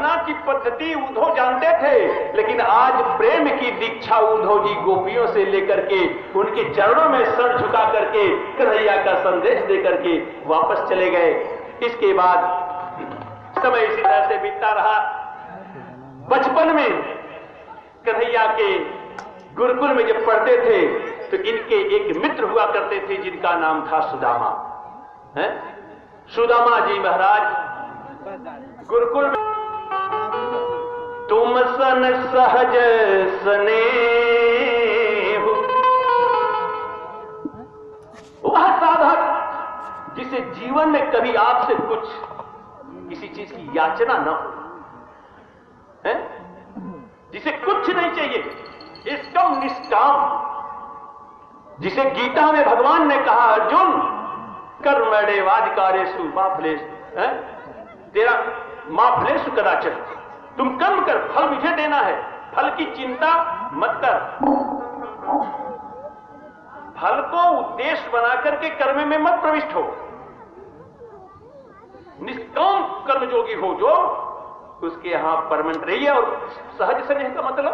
साधना की पद्धति उद्धव जानते थे, लेकिन आज प्रेम की दीक्षा उद्धव जी गोपियों से लेकर के उनके चरणों में सर झुका करके कन्हैया का संदेश दे करके वापस चले गए। इसके बाद समय इसी तरह से बीतता रहा। बचपन में कन्हैया के गुरुकुल में जब पढ़ते थे तो इनके एक मित्र हुआ करते थे जिनका नाम था सुदामा। सुदामा जी महाराज गुरुकुल में तुम सन सहज स्नेह, वह साधक जिसे जीवन में कभी आपसे कुछ किसी चीज की याचना न हो, जिसे कुछ नहीं चाहिए, इसकम निष्काम, जिसे गीता में भगवान ने कहा अर्जुन कर्मण्येवाधिकारेषु मा फलेषु, तेरा मा फलेषु कदाचन, तुम कर्म कर, फल मुझे देना है, फल की चिंता मत कर। फल को उद्देश्य बना करके कर्म में मत प्रविष्ट हो। निष्काम कर्मयोगी हो जो, उसके यहां परमानेंट रहिए। और सहज स्नेह का मतलब,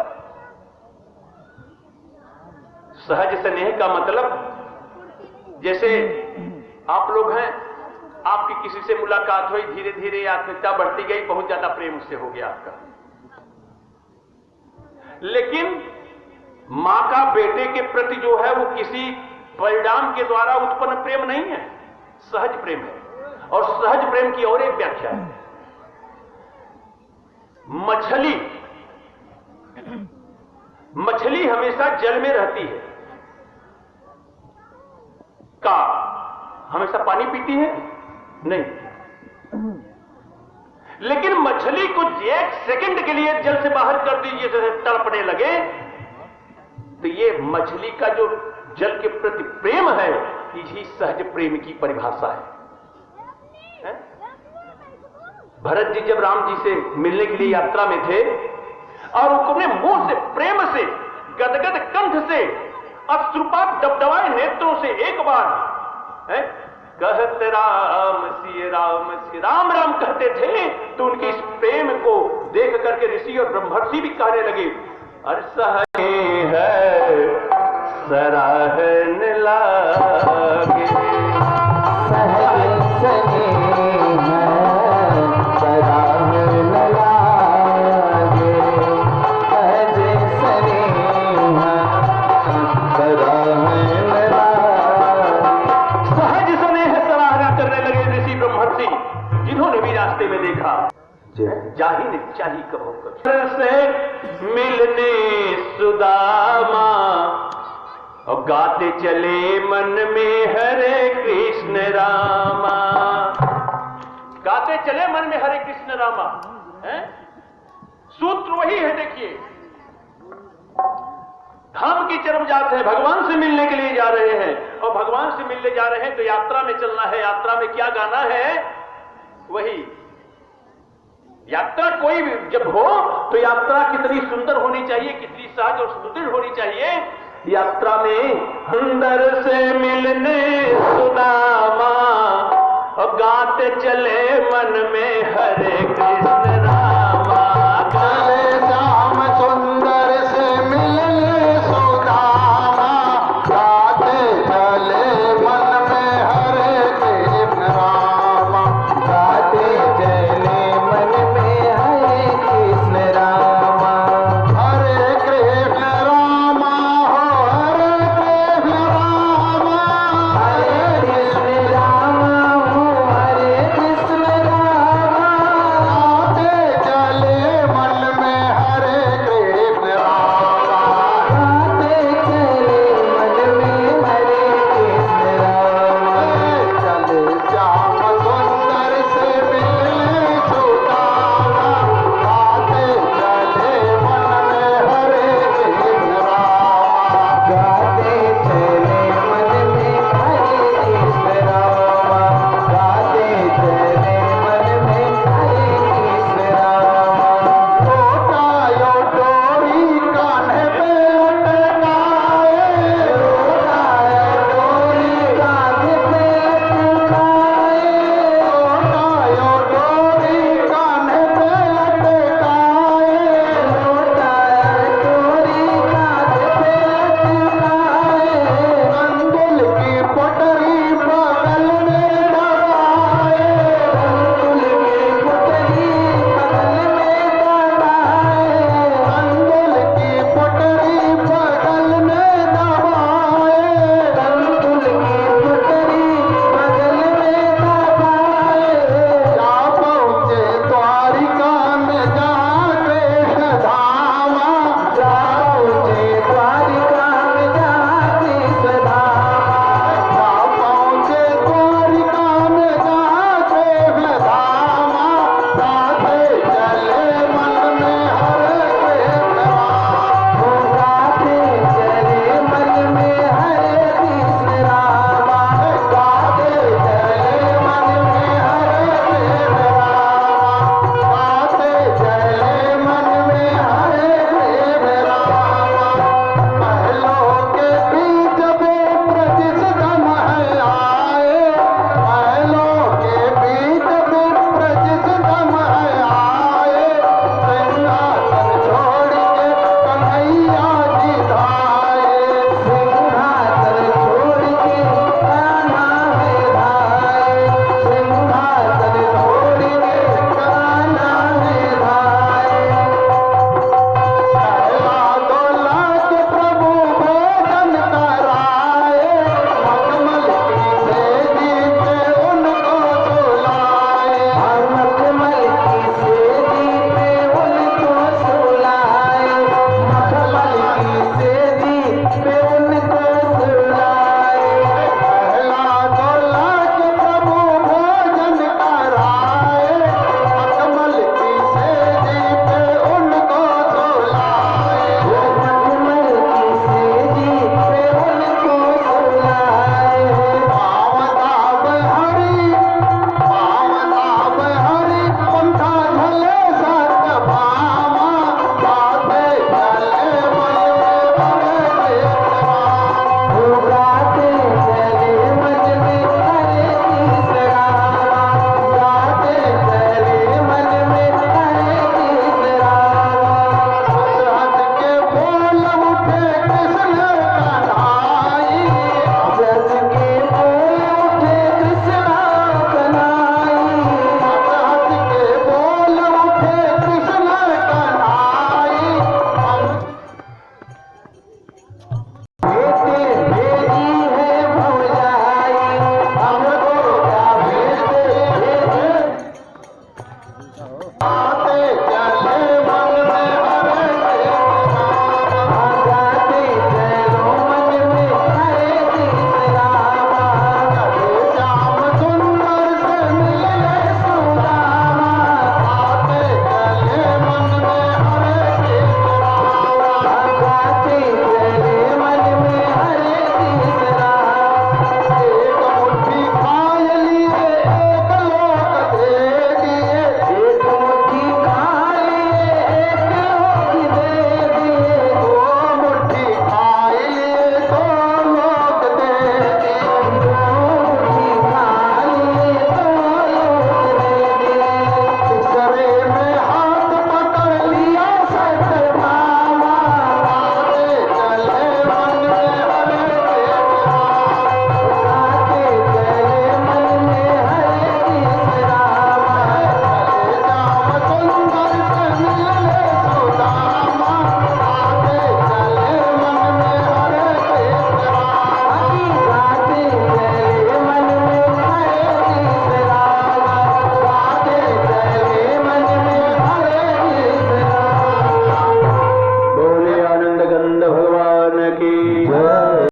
सहज स्नेह का मतलब जैसे आप लोग हैं, आपकी किसी से मुलाकात हुई, धीरे धीरे आत्मीयता बढ़ती गई, बहुत ज्यादा प्रेम उससे हो गया आपका। लेकिन मां का बेटे के प्रति जो है वो किसी परिणाम के द्वारा उत्पन्न प्रेम नहीं है, सहज प्रेम है। और सहज प्रेम की और एक व्याख्या है, मछली हमेशा जल में रहती है, का हमेशा पानी पीती है नहीं, लेकिन मछली को एक सेकंड के लिए जल से बाहर कर दीजिए जैसे तड़पने लगे, तो ये मछली का जो जल के प्रति प्रेम है, यही सहज प्रेम की परिभाषा है। भरत जी जब राम जी से मिलने के लिए यात्रा में थे और अपने मुंह से प्रेम से गदगद कंठ से अश्रुपात दबदबाए नेत्रों से एक बार कहते राम सी राम सी राम राम कहते थे, तो उनके इस प्रेम को देख करके ऋषि और ब्रह्मर्षि भी कहने लगे, अरे सहज है सराहन लागे, सहज में देखा जाहिर चाही कबो से मिलने सुदामा, और गाते चले मन में हरे कृष्ण रामा, गाते चले मन में हरे कृष्ण रामा। सूत्र वही है, देखिए धाम की चरम जात है, भगवान से मिलने के लिए जा रहे हैं, और भगवान से मिलने जा रहे हैं तो यात्रा में चलना है। यात्रा में क्या गाना है, वही यात्रा कोई भी जब हो तो यात्रा कितनी सुंदर होनी चाहिए, कितनी सहज और सुदृढ़ होनी चाहिए। यात्रा में सुंदर से मिलने सुदामा, और गाते चले मन में हरे कृष्ण